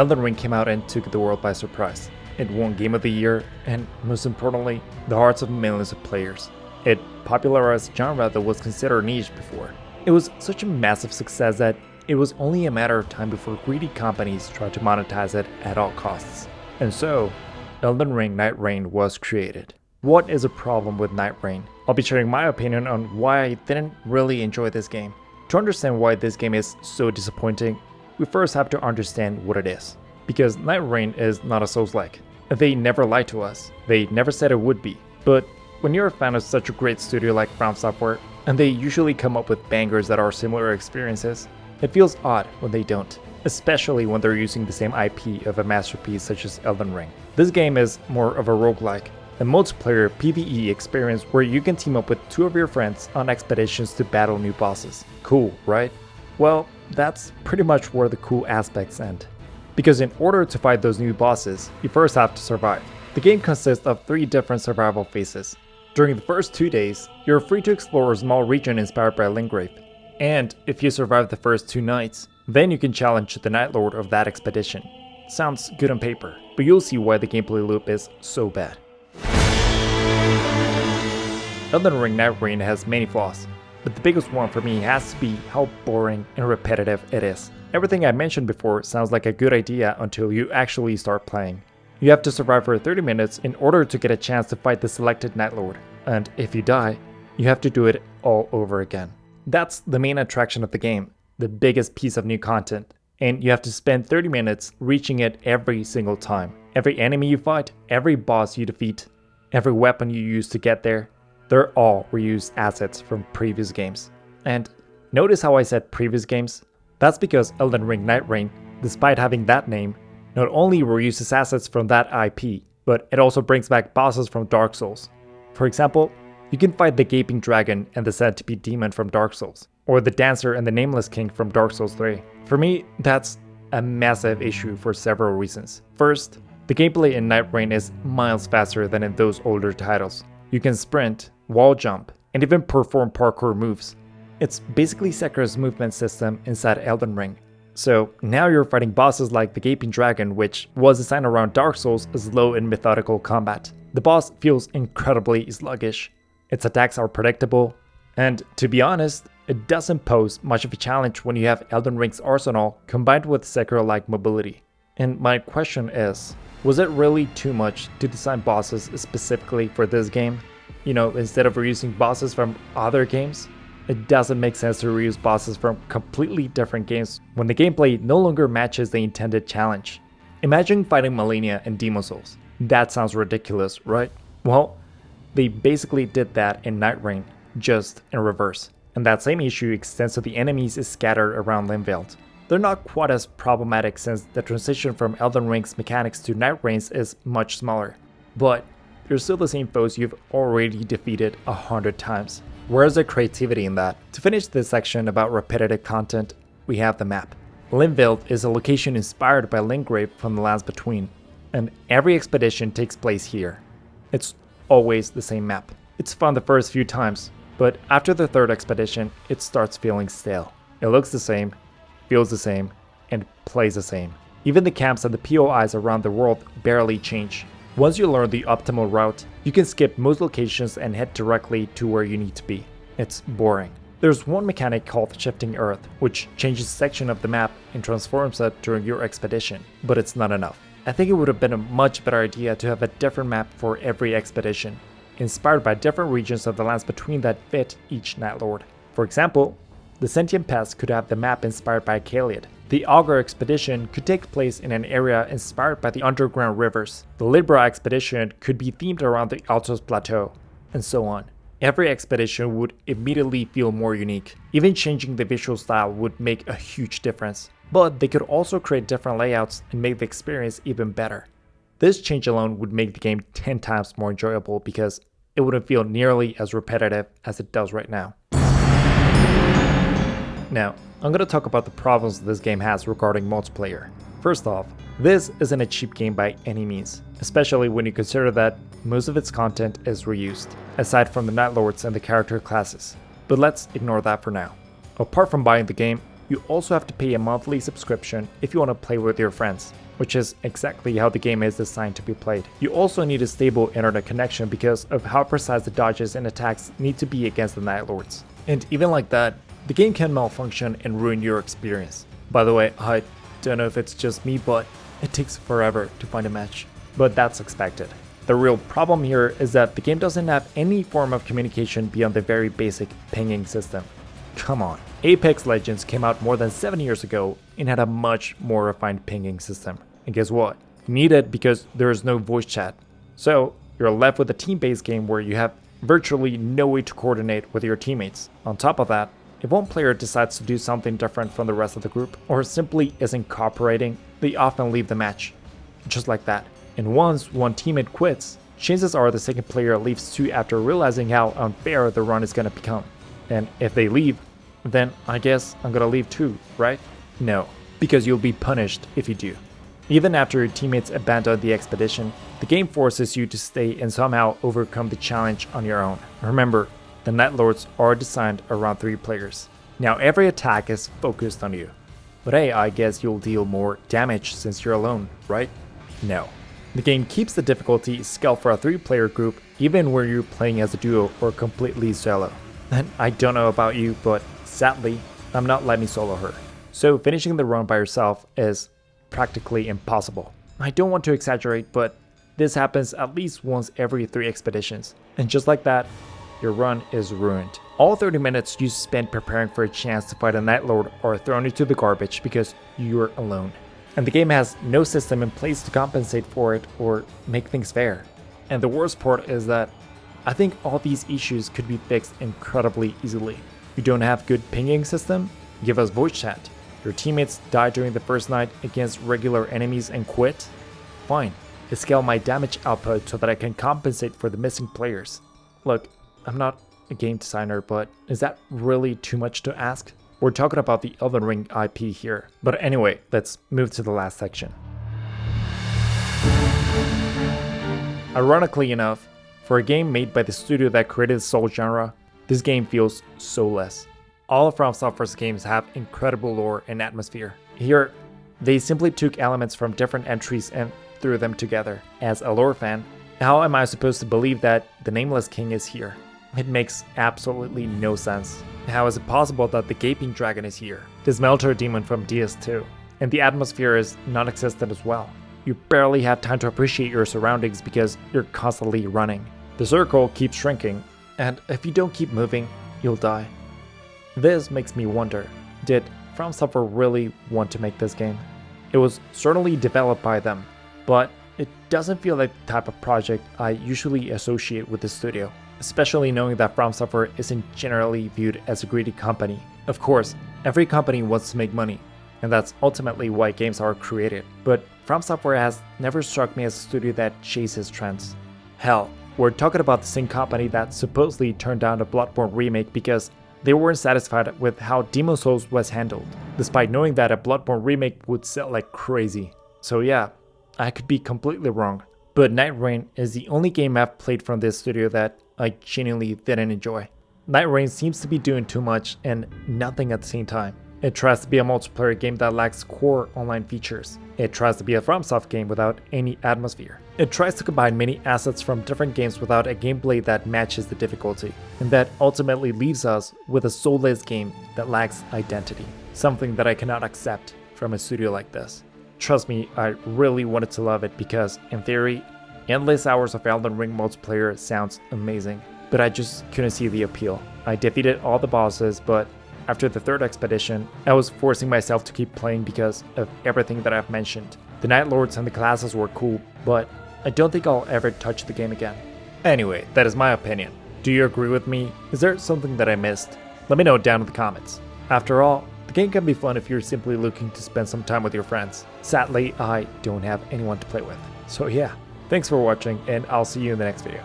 Elden Ring came out and took the world by surprise. It won Game of the Year, and most importantly, the hearts of millions of players. It popularized a genre that was considered niche before. It was such a massive success that it was only a matter of time before greedy companies tried to monetize it at all costs. And so, Elden Ring Nightreign was created. What is a problem with Nightreign? I'll be sharing my opinion on why I didn't really enjoy this game. To understand why this game is so disappointing, we first have to understand what it is. Because Nightreign is not a Souls-like. They never lied to us. They never said it would be. But when you're a fan of such a great studio like Fromsoftware, and they usually come up with bangers that are similar experiences, it feels odd when they don't. Especially when they're using the same IP of a masterpiece such as Elden Ring. This game is more of a roguelike, a multiplayer PvE experience where you can team up with two of your friends on expeditions to battle new bosses. Cool, right? Well, that's pretty much where the cool aspects end. Because in order to fight those new bosses, you first have to survive. The game consists of 3 different survival phases. During the first 2 days, you're free to explore a small region inspired by Lingrave. And if you survive the first 2 nights, then you can challenge the Night Lord of that expedition. Sounds good on paper, but you'll see why the gameplay loop is so bad. Elden Ring Nightreign has many flaws, but the biggest one for me has to be how boring and repetitive it is. Everything I mentioned before sounds like a good idea until you actually start playing. You have to survive for 30 minutes in order to get a chance to fight the selected Night Lord, and if you die, you have to do it all over again. That's the main attraction of the game, the biggest piece of new content, and you have to spend 30 minutes reaching it every single time. Every enemy you fight, every boss you defeat, every weapon you use to get there, they're all reused assets from previous games. And notice how I said previous games? That's because Elden Ring Nightreign, despite having that name, not only reuses assets from that IP, but it also brings back bosses from Dark Souls. For example, you can fight the Gaping Dragon and the Centipede Demon from Dark Souls, or the Dancer and the Nameless King from Dark Souls 3. For me, that's a massive issue for several reasons. First, the gameplay in Nightreign is miles faster than in those older titles. You can sprint, wall jump, and even perform parkour moves. It's basically Sekira's movement system inside Elden Ring. So now you're fighting bosses like the Gaping Dragon, which was designed around Dark Souls' slow and methodical combat. The boss feels incredibly sluggish. Its attacks are predictable, and to be honest, it doesn't pose much of a challenge when you have Elden Ring's arsenal combined with Sekiro-like mobility. And my question is, was it really too much to design bosses specifically for this game? You know, instead of reusing bosses from other games? It doesn't make sense to reuse bosses from completely different games when the gameplay no longer matches the intended challenge. Imagine fighting Malenia in Demon Souls. That sounds ridiculous, right? Well, they basically did that in Nightreign, just in reverse. And that same issue extends to the enemies scattered around Linveld. They're not quite as problematic since the transition from Elden Ring's mechanics to Nightreign's is much smaller. But they're still the same foes you've already defeated 100 times. Where's the creativity in that? To finish this section about repetitive content, we have the map. Linveld is a location inspired by Lingrave from the Lands Between, and every expedition takes place here. It's always the same map. It's fun the first few times, but after the 3rd expedition, it starts feeling stale. It looks the same, feels the same, and plays the same. Even the camps and the POIs around the world barely change. Once you learn the optimal route, you can skip most locations and head directly to where you need to be. It's boring. There's one mechanic called Shifting Earth, which changes a section of the map and transforms it during your expedition, but it's not enough. I think it would have been a much better idea to have a different map for every expedition, inspired by different regions of the Lands Between that fit each Night Lord. For example, the Sentient Pest could have the map inspired by Caelid. The Augur expedition could take place in an area inspired by the underground rivers. The Libra expedition could be themed around the Altos Plateau, and so on. Every expedition would immediately feel more unique. Even changing the visual style would make a huge difference. But they could also create different layouts and make the experience even better. This change alone would make the game 10 times more enjoyable because it wouldn't feel nearly as repetitive as it does right now. Now, I'm gonna talk about the problems this game has regarding multiplayer. First off, this isn't a cheap game by any means, especially when you consider that most of its content is reused, aside from the Night Lords and the character classes. But let's ignore that for now. Apart from buying the game, you also have to pay a monthly subscription if you want to play with your friends. which is exactly how the game is designed to be played. You also need a stable internet connection because of how precise the dodges and attacks need to be against the Night Lords. And even like that, the game can malfunction and ruin your experience. By the way, I don't know if it's just me, but it takes forever to find a match. But that's expected. The real problem here is that the game doesn't have any form of communication beyond the very basic pinging system. Come on. Apex Legends came out more than 7 years ago and had a much more refined pinging system. And guess what? You need it because there is no voice chat. So you're left with a team-based game where you have virtually no way to coordinate with your teammates. On top of that, if one player decides to do something different from the rest of the group or simply isn't cooperating, they often leave the match. Just like that. And once one teammate quits, chances are the second player leaves too after realizing how unfair the run is gonna become. And if they leave, then I guess I'm gonna leave too, right? No, because you'll be punished if you do. Even after your teammates abandon the expedition, the game forces you to stay and somehow overcome the challenge on your own. Remember, the Night Lords are designed around 3 players. Now every attack is focused on you. But hey, I guess you'll deal more damage since you're alone, right? No. The game keeps the difficulty scale for a 3-player group even when you're playing as a duo or completely solo. And I don't know about you, but sadly, I'm not letting me solo her. So finishing the run by yourself is practically impossible. I don't want to exaggerate, but this happens at least once every 3 expeditions. And just like that, your run is ruined. All 30 minutes you spend preparing for a chance to fight a Night Lord are thrown into the garbage because you're alone. And the game has no system in place to compensate for it or make things fair. And the worst part is that I think all these issues could be fixed incredibly easily. You don't have good pinging system? Give us voice chat. Your teammates die during the first night against regular enemies and quit? Fine. I scale my damage output so that I can compensate for the missing players. Look, I'm not a game designer, but is that really too much to ask? We're talking about the Elden Ring IP here. But anyway, let's move to the last section. Ironically enough, for a game made by the studio that created the Soul genre, this game feels soulless. All of Fromsoftware's games have incredible lore and atmosphere. Here, they simply took elements from different entries and threw them together. As a lore fan, how am I supposed to believe that the Nameless King is here? It makes absolutely no sense. How is it possible that the Gaping Dragon is here? This Melter Demon from DS2. And the atmosphere is non-existent as well. You barely have time to appreciate your surroundings because you're constantly running. The circle keeps shrinking, and if you don't keep moving, you'll die. This makes me wonder, did FromSoftware really want to make this game? It was certainly developed by them, but it doesn't feel like the type of project I usually associate with the studio, especially knowing that FromSoftware isn't generally viewed as a greedy company. Of course, every company wants to make money, and that's ultimately why games are created, but FromSoftware has never struck me as a studio that chases trends. Hell, we're talking about the same company that supposedly turned down a Bloodborne remake because they weren't satisfied with how Demon's Souls was handled, despite knowing that a Bloodborne remake would sell like crazy. So yeah, I could be completely wrong, but Nightreign is the only game I've played from this studio that I genuinely didn't enjoy. Nightreign seems to be doing too much and nothing at the same time. It tries to be a multiplayer game that lacks core online features. It tries to be a FromSoft game without any atmosphere. It tries to combine many assets from different games without a gameplay that matches the difficulty. And that ultimately leaves us with a soulless game that lacks identity. Something that I cannot accept from a studio like this. Trust me, I really wanted to love it because, in theory, endless hours of Elden Ring multiplayer sounds amazing. But I just couldn't see the appeal. I defeated all the bosses, but after the 3rd expedition, I was forcing myself to keep playing because of everything that I've mentioned. The Night Lords and the classes were cool, but I don't think I'll ever touch the game again. Anyway, that is my opinion. Do you agree with me? Is there something that I missed? Let me know down in the comments. After all, the game can be fun if you're simply looking to spend some time with your friends. Sadly, I don't have anyone to play with. So yeah, thanks for watching, and I'll see you in the next video.